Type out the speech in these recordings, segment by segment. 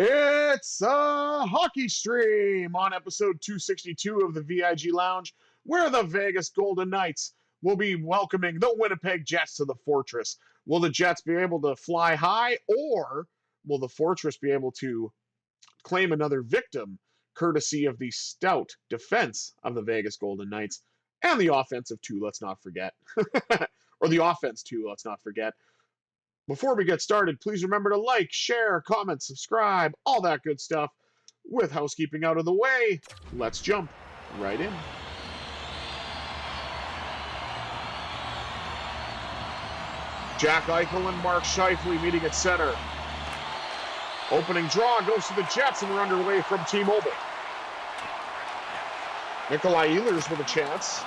It's a hockey stream on episode 262 of the VIG Lounge, where the Vegas Golden Knights will be welcoming the Winnipeg Jets to the Fortress. Will the Jets be able to fly high, or will the Fortress be able to claim another victim, courtesy of the stout defense of the Vegas Golden Knights and the offensive too, let's not forget. Or the offense too, let's not forget. Before we get started, please remember to like, share, comment, subscribe, all that good stuff. With housekeeping out of the way, let's jump right in. Jack Eichel and Mark Scheifele meeting at center. Opening draw goes to the Jets, and we're underway from T-Mobile. Nikolai Ehlers with a chance.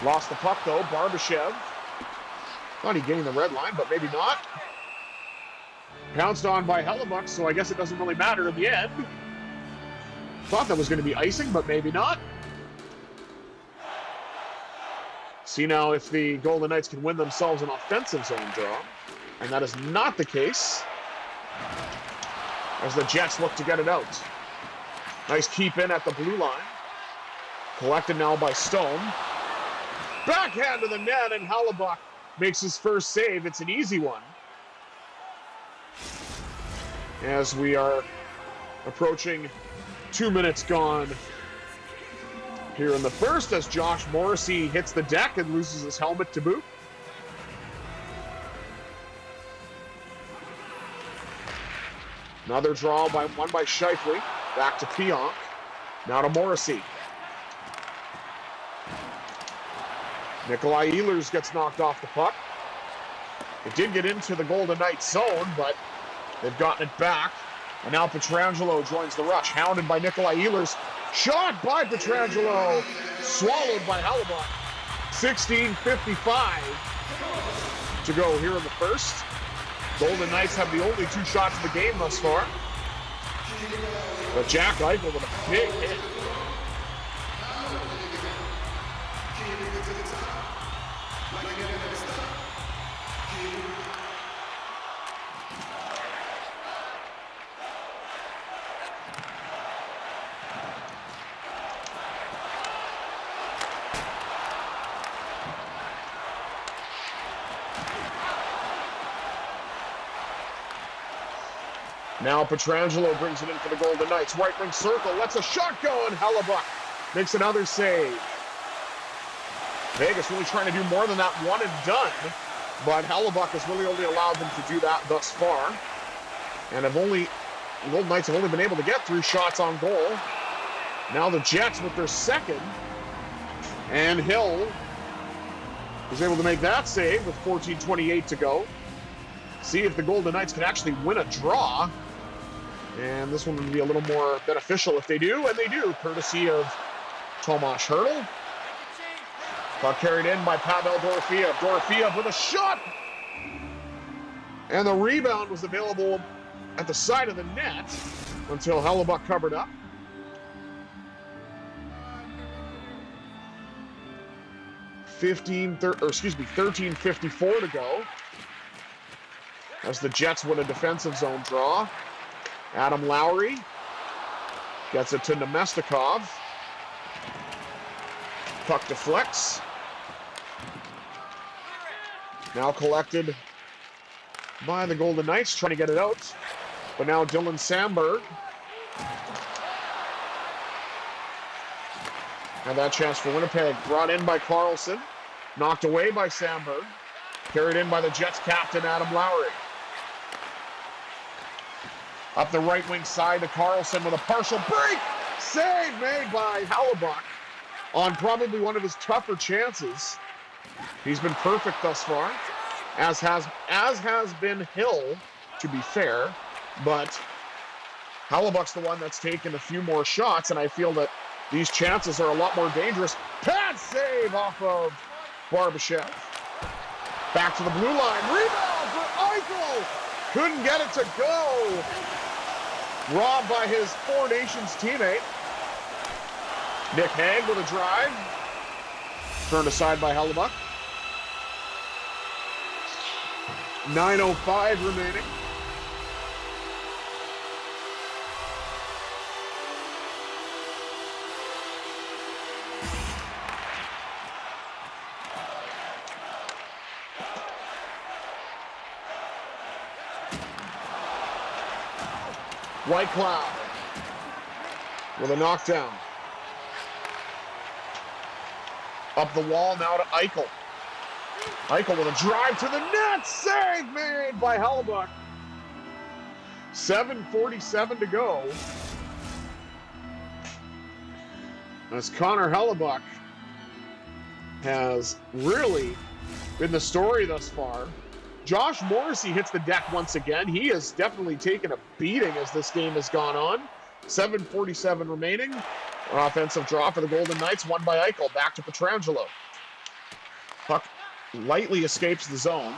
Lost the puck, though. Barbashev. Thought he gained the red line, but maybe not. Pounced on by Hellebuck, so I guess it doesn't really matter in the end. Thought that was going to be icing, but maybe not. See now if the Golden Knights can win themselves an offensive zone draw. And that is not the case, as the Jets look to get it out. Nice keep in at the blue line. Collected now by Stone. Backhand to the net, and Hellebuck makes his first save. It's an easy one. As we are approaching 2 minutes gone here in the first, as Josh Morrissey hits the deck and loses his helmet to boot. Another draw by Scheifele. Back to Pionk. Now to Morrissey. Nikolai Ehlers gets knocked off the puck. It did get into the Golden Knights zone, but they've gotten it back. And now Pietrangelo joins the rush, hounded by Nikolai Ehlers. Shot by Pietrangelo, swallowed by Hellebuck. 16:55 to go here in the first. Golden Knights have the only 2 shots of the game thus far. But Jack Eichel with a big hit. Now Pietrangelo brings it in for the Golden Knights. Right wing circle, lets a shot go, and Hellebuck makes another save. Vegas really trying to do more than that one and done, but Hellebuck has really only allowed them to do that thus far. And the Golden Knights have only been able to get 3 shots on goal. Now the Jets with their second, and Hill is able to make that save with 14:28 to go. See if the Golden Knights can actually win a draw. And this one would be a little more beneficial if they do, and they do, courtesy of Tomas Hertl. Puck carried in by Pavel Dorofeev. Dorofeev with a shot! And the rebound was available at the side of the net until Hellebuck covered up. $13:54 to go, as the Jets win a defensive zone draw. Adam Lowry gets it to Nemestikov. Puck deflects. Now collected by the Golden Knights, trying to get it out. But now Dylan Samberg. And that chance for Winnipeg, brought in by Carlson. Knocked away by Samberg. Carried in by the Jets captain, Adam Lowry. Up the right wing side to Carlson with a partial break. Save made by Hellebuck on probably one of his tougher chances. He's been perfect thus far, as has been Hill, to be fair. But Hellebuck's the one that's taken a few more shots, and I feel that these chances are a lot more dangerous. Pad save off of Barbashev. Back to the blue line. Rebound for Eichel. Couldn't get it to go. Robbed by his Four Nations teammate. Nick Hague with a drive. Turned aside by Hellebuck. 9:05 remaining. White Cloud with a knockdown. Up the wall now to Eichel. Eichel with a drive to the net. Save made by Hellebuyck. 7:47 to go. As Connor Hellebuyck has really been the story thus far. Josh Morrissey hits the deck once again. He has definitely taken a beating as this game has gone on. 7:47 remaining. An offensive draw for the Golden Knights, won by Eichel. Back to Pietrangelo. Puck lightly escapes the zone.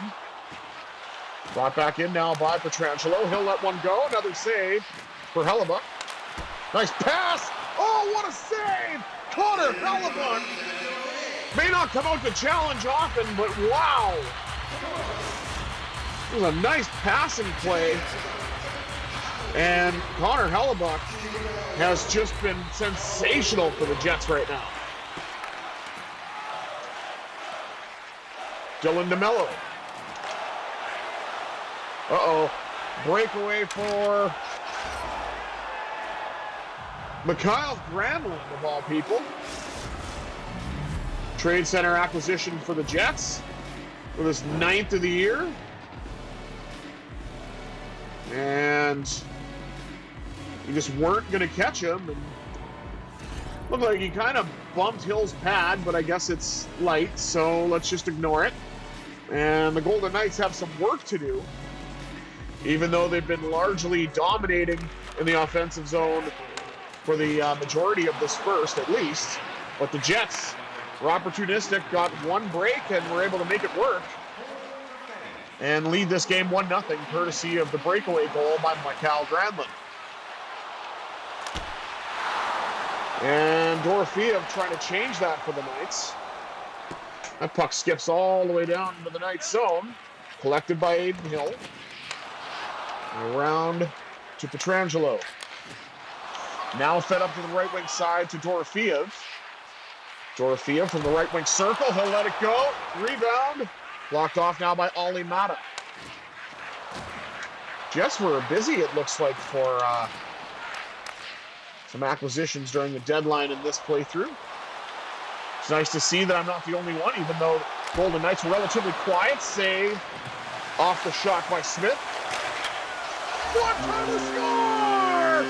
Brought back in now by Pietrangelo. He'll let one go. Another save for Hellebuyck. Nice pass. Oh, what a save! Connor Hellebuyck may not come out to challenge often, but wow! It was a nice passing play. And Connor Hellebuyck has just been sensational for the Jets right now. Dylan DeMello. Uh-oh. Breakaway for Mikael Granlund, of all people. Trade center acquisition for the Jets for this 9th of the year. And you just weren't going to catch him. And looked like he kind of bumped Hill's pad, but I guess it's light, so let's just ignore it. And the Golden Knights have some work to do, even though they've been largely dominating in the offensive zone for the majority of this first, at least. But the Jets were opportunistic, got one break, and were able to make it work and lead this game 1-0, courtesy of the breakaway goal by Mikael Granlund. And Dorofeev trying to change that for the Knights. That puck skips all the way down to the Knights' zone, collected by Aiden Hill. And around to Pietrangelo. Now fed up to the right wing side to Dorofeev. Dorofeev from the right wing circle. He'll let it go. Rebound. Blocked off now by Olli Mata. Jets were busy, it looks like, for some acquisitions during the deadline in this playthrough. It's nice to see that I'm not the only one, even though Golden Knights were relatively quiet. Save off the shot by Smith. What time to score!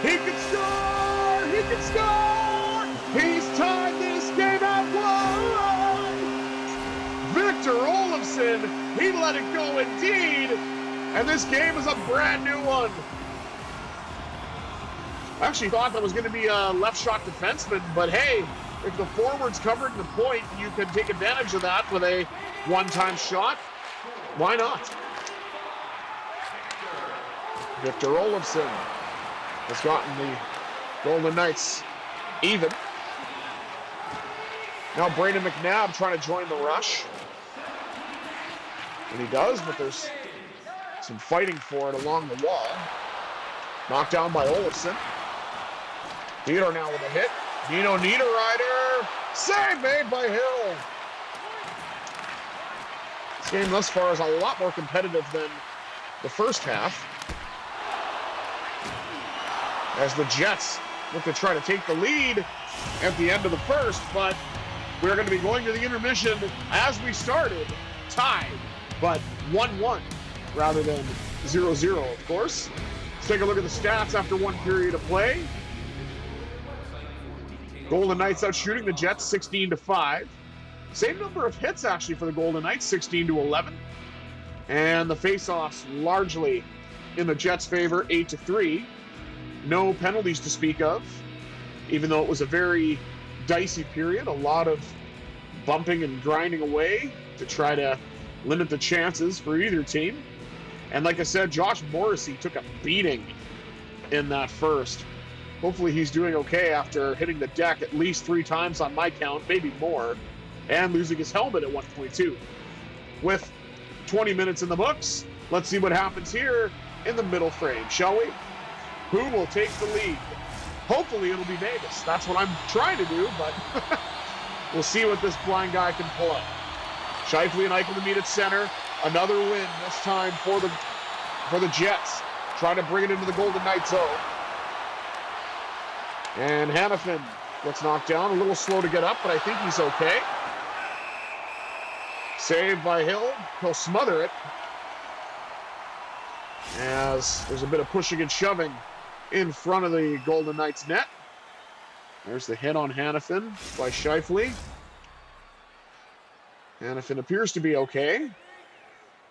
He can score! He can score! He's tied this game at 1! Victor Olofsson, he let it go indeed, and this game is a brand new one. I actually thought that was going to be a left shot defenseman, but hey, if the forward's covering the point, you can take advantage of that with a one-time shot. Why not? Victor Olofsson has gotten the Golden Knights even. Now Brayden McNabb trying to join the rush. And he does, but there's some fighting for it along the wall. Knocked down by Olofsson. Theodore now with a hit. Nino Niederreiter. Save made by Hill. This game thus far is a lot more competitive than the first half, as the Jets look to try to take the lead at the end of the first, but we're going to be going to the intermission as we started, tied, but 1-1 rather than 0-0, of course. Let's take a look at the stats after one period of play. Golden Knights out shooting the Jets 16-5. Same number of hits actually for the Golden Knights, 16-11. And the face-offs largely in the Jets' favor, 8-3. No penalties to speak of, even though it was a very dicey period. A lot of bumping and grinding away to try to limit the chances for either team. And like I said, Josh Morrissey took a beating in that first. Hopefully he's doing okay after hitting the deck at least 3 times on my count, maybe more, and losing his helmet at one point too. With 20 minutes in the books, let's see what happens here in the middle frame, shall we? Who will take the lead? Hopefully it'll be Davis. That's what I'm trying to do, but we'll see what this blind guy can pull out. Scheifele and Eichel to meet at center. Another win, this time for the Jets. trying to bring it into the Golden Knights zone. And Hanifin gets knocked down. A little slow to get up, but I think he's okay. Saved by Hill. He'll smother it. As there's a bit of pushing and shoving in front of the Golden Knights net. There's the hit on Hanifin by Scheifele. Hanifin appears to be okay.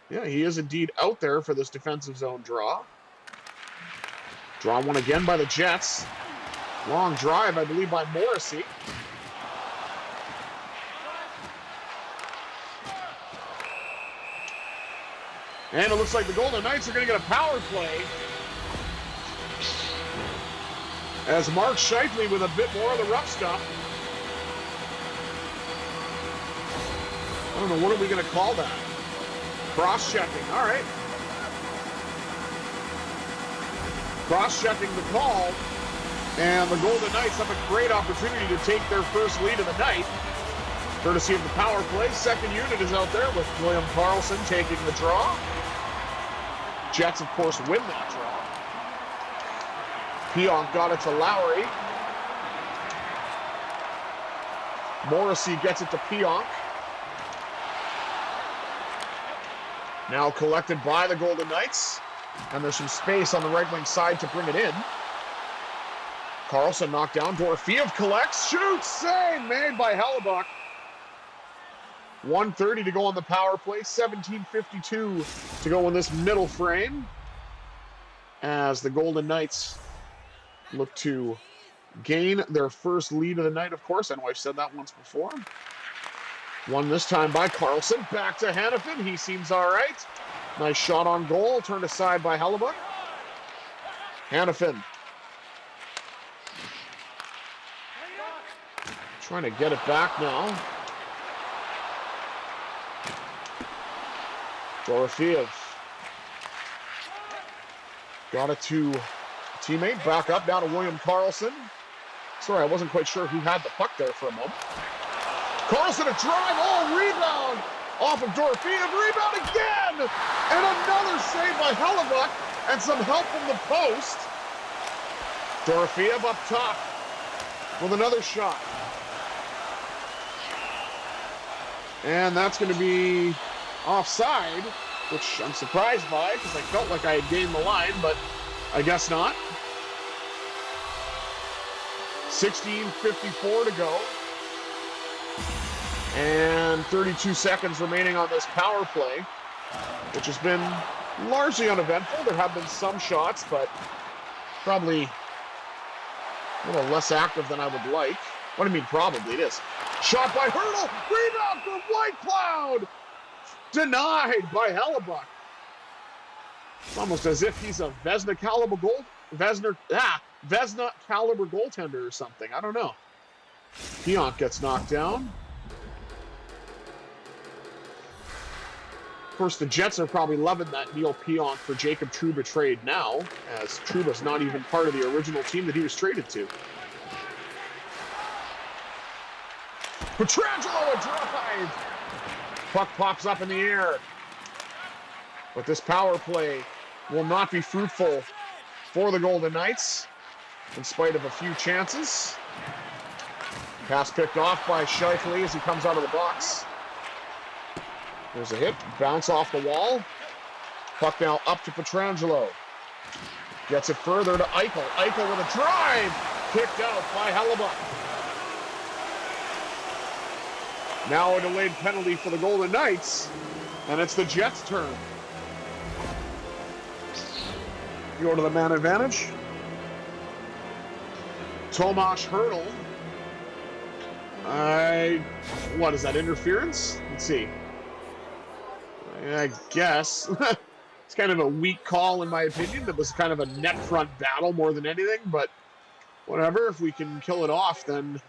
Yeah, he is indeed out there for this defensive zone draw. Draw one again by the Jets. Long drive, I believe, by Morrissey. And it looks like the Golden Knights are going to get a power play. As Mark Scheifele with a bit more of the rough stuff. I don't know, what are we going to call that? Cross-checking, all right. Cross-checking the call. And the Golden Knights have a great opportunity to take their first lead of the night. Courtesy of the power play. Second unit is out there with William Karlsson taking the draw. Jets, of course, win that draw. Pionk got it to Lowry. Morrissey gets it to Pionk. Now collected by the Golden Knights. And there's some space on the right wing side to bring it in. Karlsson knocked down. Dorofeev collects, shoots, save made by Hellebuck. 1:30 to go on the power play. 17:52 to go in this middle frame. As the Golden Knights look to gain their first lead of the night, of course. I know I've said that once before. Won this time by Karlsson. Back to Hanifin. He seems all right. Nice shot on goal. Turned aside by Hellebuck. Hanifin. Trying to get it back now. Dorofeev. Got it to a teammate. Back up down to William Karlsson. Sorry, I wasn't quite sure who had the puck there for a moment. Karlsson a drive. Oh, rebound off of Dorofeev. Rebound again. And another save by Hellebuck. And some help from the post. Dorofeev up top with another shot. And that's going to be offside, which I'm surprised by because I felt like I had gained the line, but I guess not. 16:54 to go. And 32 seconds remaining on this power play, which has been largely uneventful. There have been some shots, but probably a little less active than I would like. What do you mean probably? It is. Shot by Hurdle. Rebound from White Cloud. Denied by Hellebuck. It's almost as if he's a Vezina caliber goaltender or something. I don't know. Pionk gets knocked down. Of course, the Jets are probably loving that Neil Pionk for Jacob Trouba trade now, as Trouba's not even part of the original team that he was traded to. Pietrangelo a drive. Puck pops up in the air. But this power play will not be fruitful for the Golden Knights, in spite of a few chances. Pass picked off by Scheifele as he comes out of the box. There's a hit. Bounce off the wall. Puck now up to Pietrangelo. Gets it further to Eichel. Eichel with a drive. Kicked out by Hellebuck. Now a delayed penalty for the Golden Knights, and it's the Jets' turn. Go to the man advantage. Tomas Hurdle. What is that, interference? Let's see. I guess. It's kind of a weak call in my opinion. That was kind of a net front battle more than anything, but whatever. If we can kill it off, then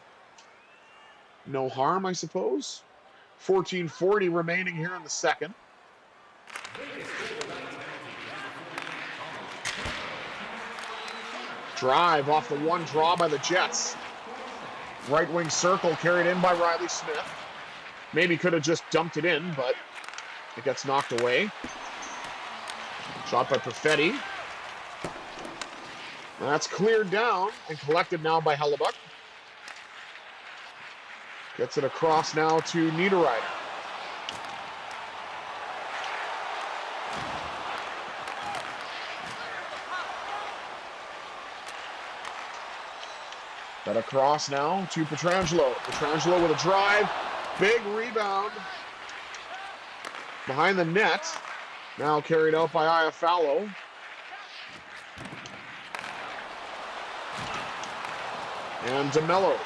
no harm, I suppose. 14:40 remaining here in the second. Drive off the one draw by the Jets. Right wing circle carried in by Riley Smith. Maybe could have just dumped it in, but it gets knocked away. Shot by Perfetti. That's cleared down and collected now by Hellebuck. Gets it across now to Niederreiter. Got across now to Pietrangelo. Pietrangelo with a drive. Big rebound. Behind the net. Now carried out by Iafallo. And DeMello.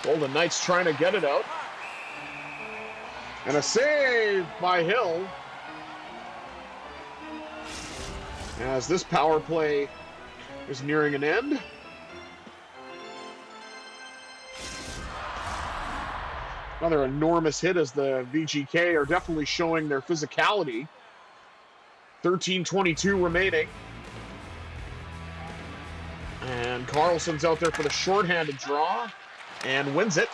Golden Knights trying to get it out. And a save by Hill. As this power play is nearing an end. Another enormous hit as the VGK are definitely showing their physicality. 13:22 remaining. And Carlson's out there for the shorthanded draw and wins it.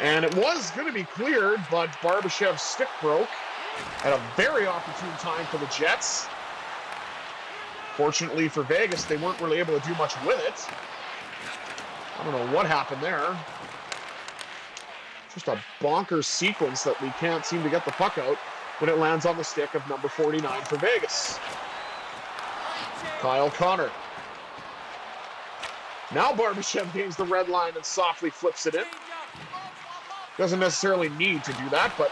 And it was going to be cleared, but Barbashev's stick broke at a very opportune time for the Jets. Fortunately for Vegas, they weren't really able to do much with it. I don't know what happened there. Just a bonkers sequence that we can't seem to get the puck out when it lands on the stick of number 49 for Vegas. Kyle Connor. Now Barbashev gains the red line and softly flips it in. Doesn't necessarily need to do that, but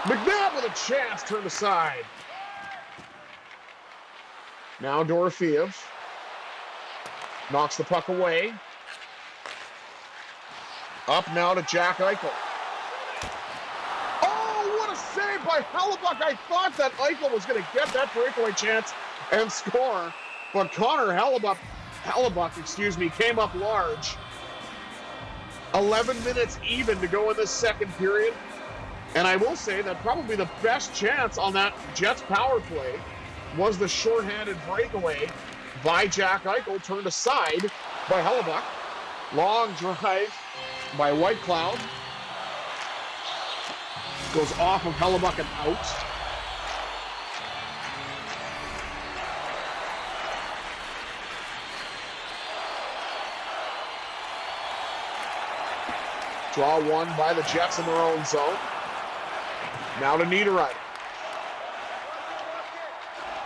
McNabb with a chance turned aside. Now Dorofeev knocks the puck away. Up now to Jack Eichel. Oh, what a save by Hellebuck. I thought that Eichel was going to get that breakaway chance and score, but Connor Hellebuck, came up large. 11 minutes even to go in this second period. And I will say that probably the best chance on that Jets power play was the shorthanded breakaway by Jack Eichel, turned aside by Hellebuck. Long drive by Whitecloud. Goes off of Hellebuck and out. Draw one by the Jets in their own zone. Now to Niederreiter.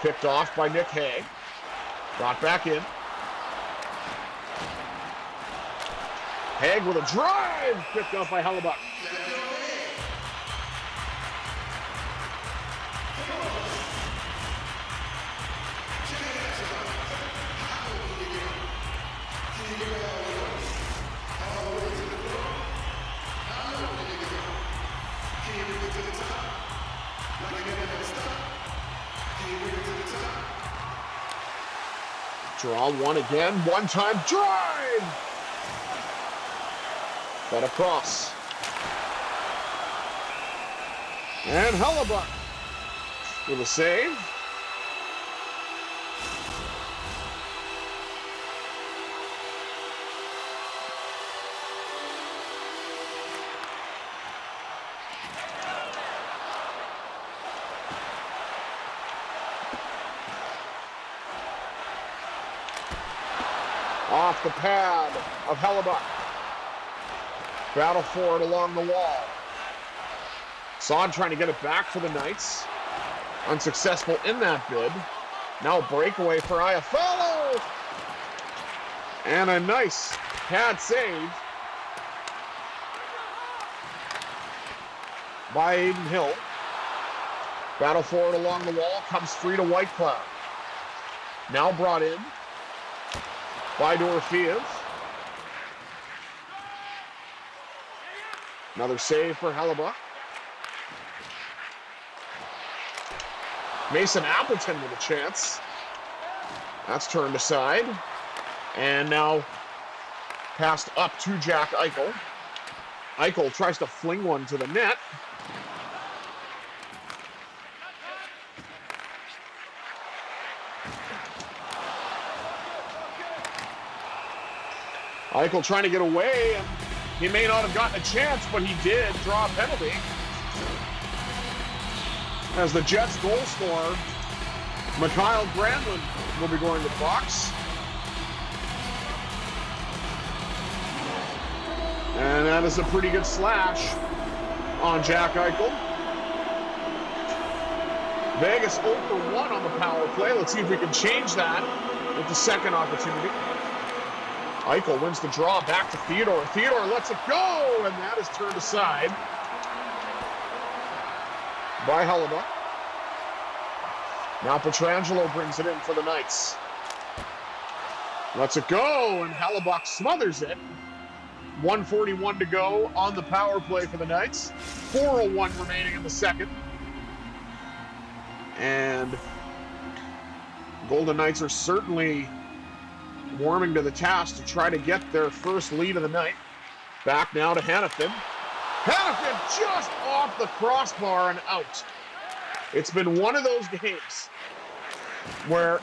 Picked off by Nick Hague. Brought back in. Hague with a drive. Picked up by Hellebuck. Draw one again. One-time drive. Got across. And Hellebuck with a save. Off the pad of Hellebuck. Battle for it along the wall. Saad trying to get it back for the Knights. Unsuccessful in that bid. Now breakaway for Iafallo. And a nice pad save by Aiden Hill. Battle for it along the wall. Comes free to Whitecloud. Now brought in by Dorofeev. Another save for Hellebuck. Mason Appleton with a chance. That's turned aside. And now passed up to Jack Eichel. Eichel tries to fling one to the net. Eichel trying to get away, and he may not have gotten a chance, but he did draw a penalty. as the Jets goal scorer, Mikhail Granlund, will be going to the box. And that is a pretty good slash on Jack Eichel. Vegas 0 for 1 on the power play. Let's see if we can change that with the second opportunity. Eichel wins the draw, back to Theodore. Theodore lets it go, and that is turned aside by Hellebuyck. Now Pietrangelo brings it in for the Knights. Lets it go, and Hellebuyck smothers it. 1:41 to go on the power play for the Knights. 4:01 remaining in the second. And Golden Knights are certainly warming to the task to try to get their first lead of the night. Back now to Hanifin. Hanifin just off the crossbar and out. It's been one of those games where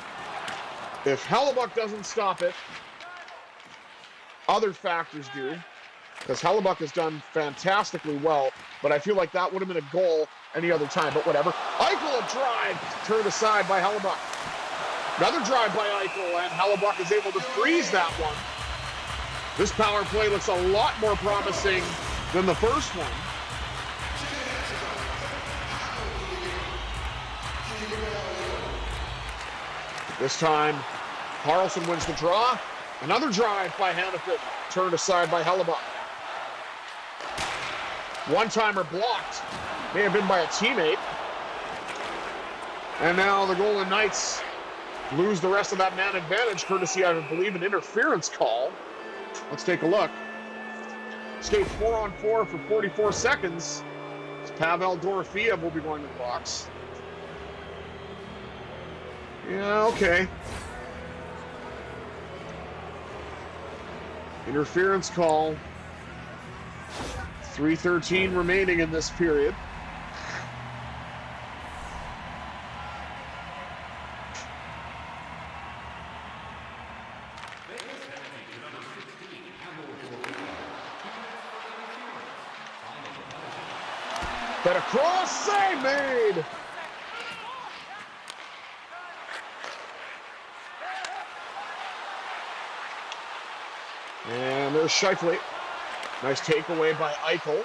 if Hellebuyck doesn't stop it, other factors do, because Hellebuyck has done fantastically well, but I feel like that would have been a goal any other time, but whatever. Eichel a drive, turned aside by Hellebuyck. Another drive by Eichel, and Hellebuyck is able to freeze that one. This power play looks a lot more promising than the first one. This time, Carlson wins the draw. Another drive by Hanifin, turned aside by Hellebuyck. One-timer blocked, may have been by a teammate. And now the Golden Knights lose the rest of that man advantage, courtesy, I believe, an interference call. Let's take a look. Skate 4-on-4 for 44 seconds. Pavel Dorofeev will be going to the box. Yeah, okay. Interference call. 3:13 remaining in this period. But a cross save made. And there's Scheifele. Nice takeaway by Eichel.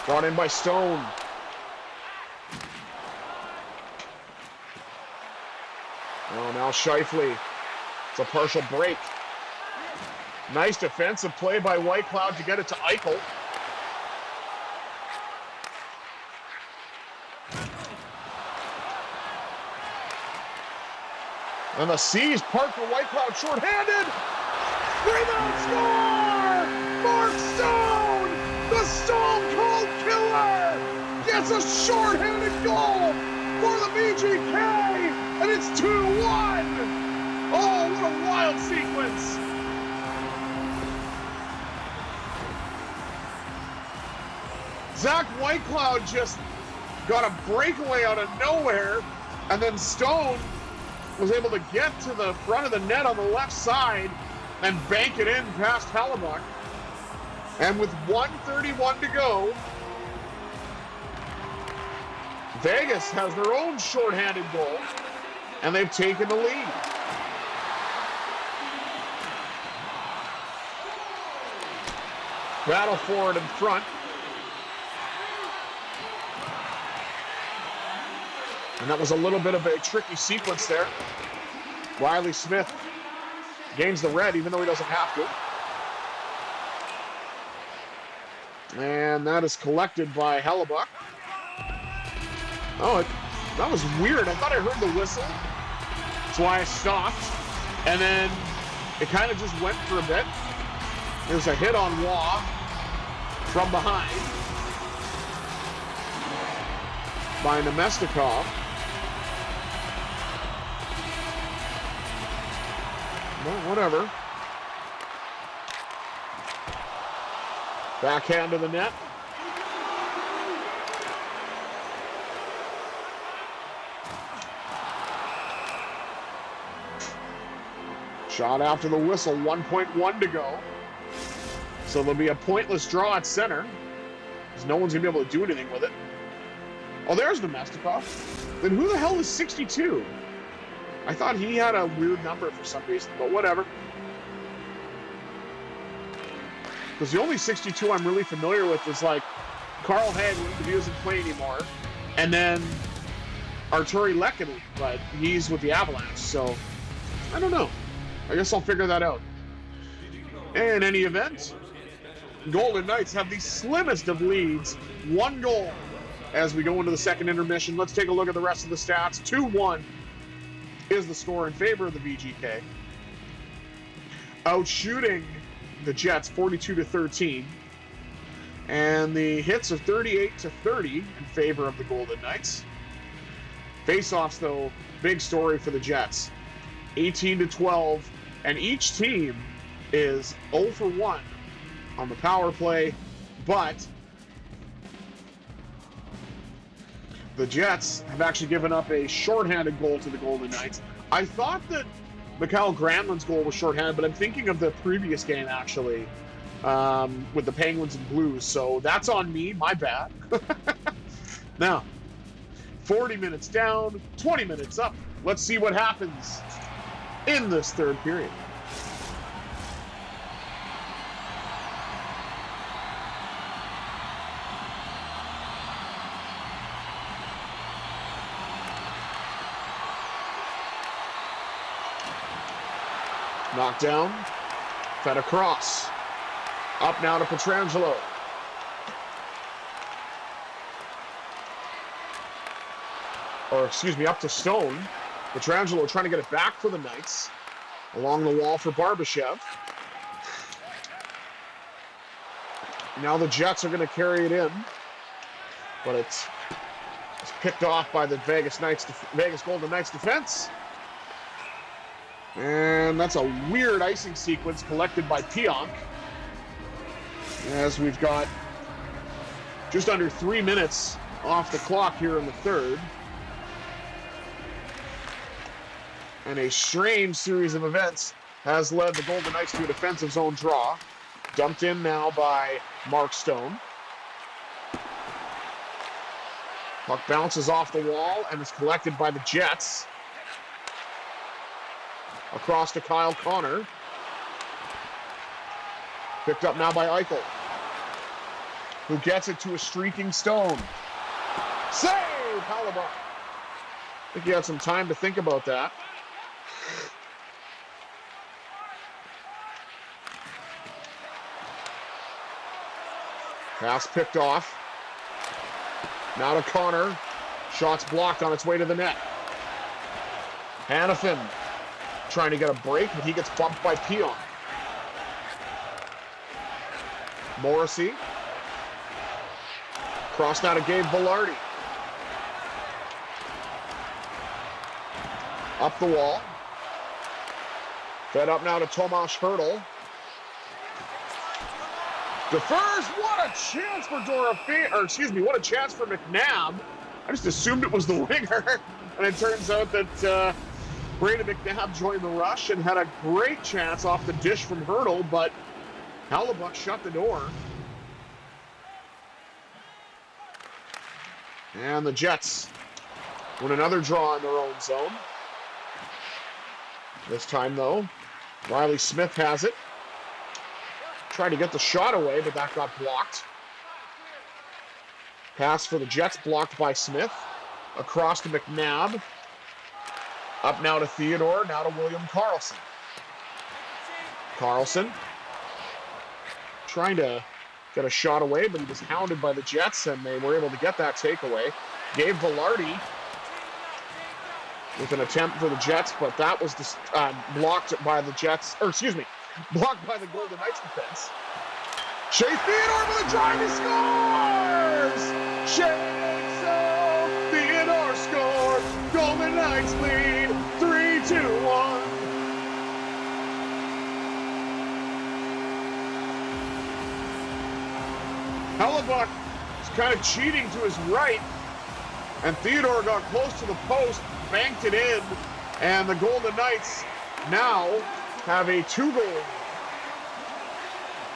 Brought in by Stone. Oh, now Scheifele. It's a partial break. Nice defensive play by Whitecloud to get it to Eichel. And the C's park for Whitecloud shorthanded. Rebound score! Mark Stone, the Stone Cold Killer, gets a shorthanded goal for the VGK, and it's 2-1. Oh, what a wild sequence. Zach Whitecloud just got a breakaway out of nowhere, and then Stone was able to get to the front of the net on the left side and bank it in past Hellebuyck. And with 1:31 to go, Vegas has their own shorthanded goal, and they've taken the lead. Battle for it in front. And that was a little bit of a tricky sequence there. Riley Smith gains the red, even though he doesn't have to. And that is collected by Hellebuyck. Oh, that was weird. I thought I heard the whistle. That's why I stopped. And then it kind of just went for a bit. There's a hit on Waugh from behind by Nemestikov. Well, whatever. Backhand to the net. Shot after the whistle, 1.1 to go. So there'll be a pointless draw at center. because no one's going to be able to do anything with it. Oh, there's Domestikov. Then who the hell is 62? I thought he had a weird number for some reason, but whatever. Because the only 62 I'm really familiar with is like Carl Hagelin, but he doesn't play anymore. And then Arturi Lehkonen, but he's with the Avalanche, so I don't know. I guess I'll figure that out. In any event, Golden Knights have the slimmest of leads, 1 goal as we go into the second intermission. Let's take a look at the rest of the stats. 2-1 is the score in favor of the VGK. Outshooting the Jets 42-13. And the hits are 38-30 in favor of the Golden Knights. Face-offs, though, big story for the Jets. 18-12, and each team is 0 for 1 on the power play, but the Jets have actually given up a shorthanded goal to the Golden Knights. I thought that Mikael Granlund's goal was shorthanded, but I'm thinking of the previous game, actually, with the Penguins and Blues, so that's on me, my bad. Now, 40 minutes down, 20 minutes up. Let's see what happens in this third period. Knocked down, fed across. Up now to Pietrangelo. Or, excuse me, up to Stone. Pietrangelo trying to get it back for the Knights. Along the wall for Barbashev. Now the Jets are going to carry it in. But it's picked off by the Vegas Golden Knights defense. And that's a weird icing sequence collected by Pionk. As we've got just under 3 minutes off the clock here in the third. And a strange series of events has led the Golden Knights to a defensive zone draw. Dumped in now by Mark Stone. Puck bounces off the wall and is collected by the Jets. Across to Kyle Connor. Picked up now by Eichel, who gets it to a streaking Stone. Save! Hellebuyck. I think he had some time to think about that. Pass picked off. Now to Connor. Shot's blocked on its way to the net. Hanifin trying to get a break, but he gets bumped by Pionk. Morrissey. Cross now to Gabe Vilardi. Up the wall. Fed up now to Tomas Hertl. Defers. What a chance for what a chance for McNabb. I just assumed it was the winger, and it turns out that Brandon McNabb joined the rush and had a great chance off the dish from Hertl, but Hellebuyck shut the door. And the Jets win another draw in their own zone. This time, though, Riley Smith has it. Tried to get the shot away, but that got blocked. Pass for the Jets blocked by Smith. Across to McNabb. Up now to Theodore, now to William Karlsson. Karlsson trying to get a shot away, but he was hounded by the Jets, and they were able to get that takeaway. Gabe Vilardi with an attempt for the Jets, but that was blocked by the Jets, blocked by the Golden Knights defense. Shea Theodore with a drive, he scores! Shea Theodore scored! Golden Knights lead 3-1. Hellebuyck is kind of cheating to his right, and Theodore got close to the post, banked it in, and the Golden Knights now have a 2-goal lead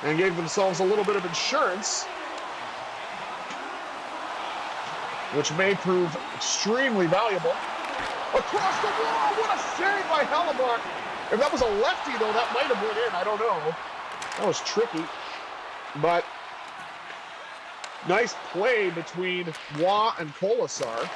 and gave themselves a little bit of insurance which may prove extremely valuable. Across the wall, what a save by Hellebuck. If that was a lefty, though, that might have went in. I don't know. That was tricky. But nice play between Waugh and Kolesar.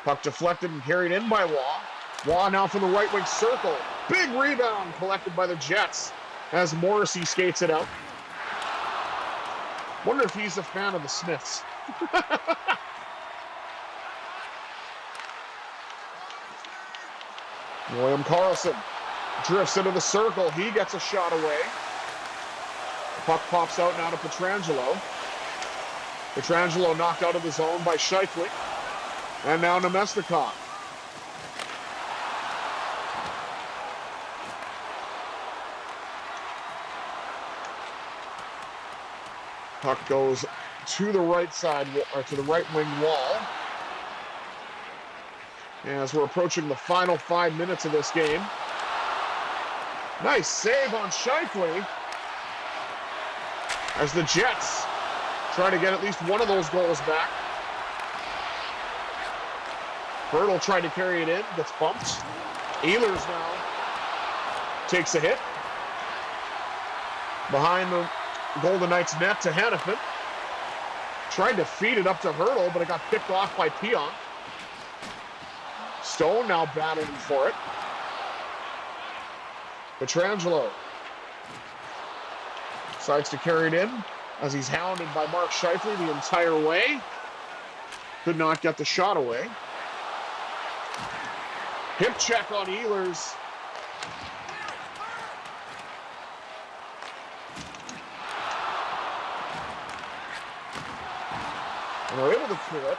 Puck deflected and carried in by Waugh. Waugh now from the right wing circle. Big rebound collected by the Jets as Morrissey skates it out. Wonder if he's a fan of the Smiths. William Karlsson drifts into the circle. He gets a shot away. The puck pops out now to Pietrangelo. Pietrangelo knocked out of the zone by Scheifele. And now Nemestikov. Puck goes to the right side, or to the right wing wall. As we're approaching the final 5 minutes of this game. Nice save on Scheifele. As the Jets try to get at least one of those goals back. Bertle tried to carry it in, gets bumped. Ehlers now takes a hit. Behind the Golden Knights net to Hanifin. Tried to feed it up to Hertl, but it got picked off by Pionk. Stone now battling for it. Pietrangelo decides to carry it in as he's hounded by Mark Scheifele the entire way. Could not get the shot away. Hip check on Ehlers. And they're able to clear it.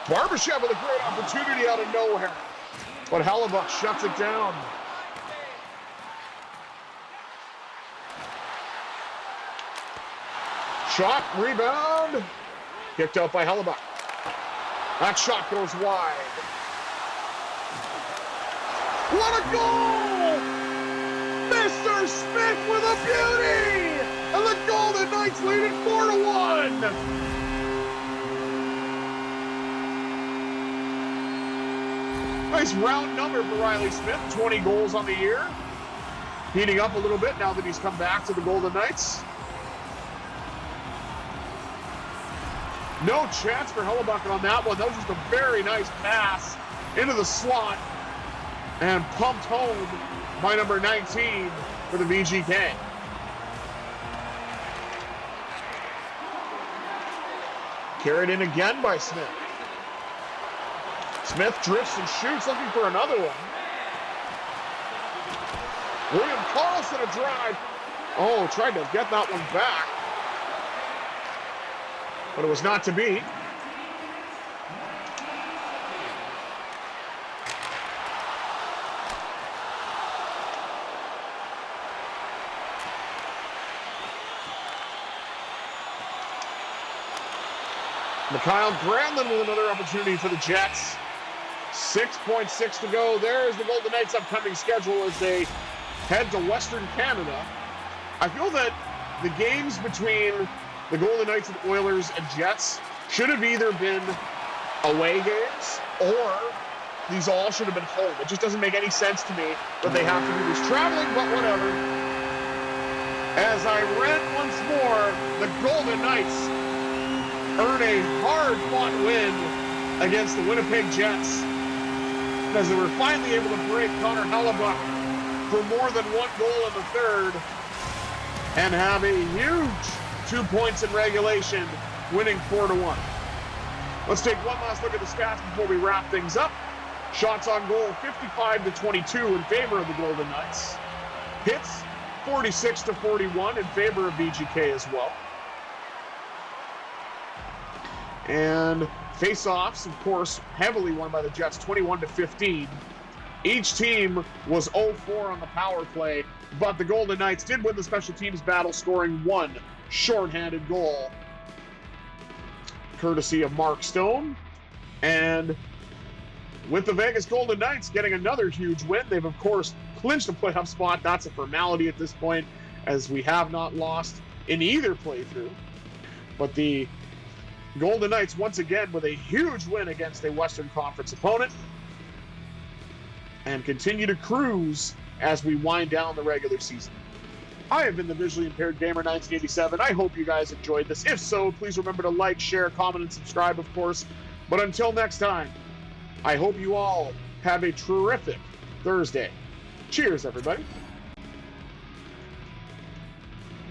Barbashev with a great opportunity out of nowhere. But Hellebuck shuts it down. Shot, rebound. Kicked out by Hellebuck. That shot goes wide. What a goal! Mr. Smith with a beauty! And the Golden Knights lead it 4-1! Nice round number for Riley Smith, 20 goals on the year. Heating up a little bit now that he's come back to the Golden Knights. No chance for Hellebuck on that one. That was just a very nice pass into the slot. And pumped home by number 19 for the VGK. Carried in again by Smith. Smith drifts and shoots, looking for another one. William Karlsson a drive. Oh, tried to get that one back. But it was not to be. Mikhail Granlund with another opportunity for the Jets. 6.6 to go. There's the Golden Knights' upcoming schedule as they head to Western Canada. I feel that the games between the Golden Knights and Oilers and Jets should have either been away games or these all should have been home. It just doesn't make any sense to me that they have to do this traveling, but whatever. As I read once more, the Golden Knights earn a hard-fought win against the Winnipeg Jets as they were finally able to break Connor Hellebuck for more than one goal in the third and have a huge 2 points in regulation, winning 4-1. Let's take one last look at the stats before we wrap things up. Shots on goal, 55-22 in favor of the Golden Knights. Hits, 46-41 in favor of VGK as well. And face-offs, of course, heavily won by the Jets, 21-15. Each team was 0-4 on the power play, but the Golden Knights did win the special teams battle, scoring one shorthanded goal, courtesy of Mark Stone. And with the Vegas Golden Knights getting another huge win. They've, of course, clinched a playoff spot. That's a formality at this point, as we have not lost in either playthrough. But the Golden Knights, once again, with a huge win against a Western Conference opponent, and continue to cruise as we wind down the regular season. I have been the Visually Impaired Gamer 1987. I hope you guys enjoyed this. If so, please remember to like, share, comment, and subscribe, of course. But until next time, I hope you all have a terrific Thursday. Cheers, everybody.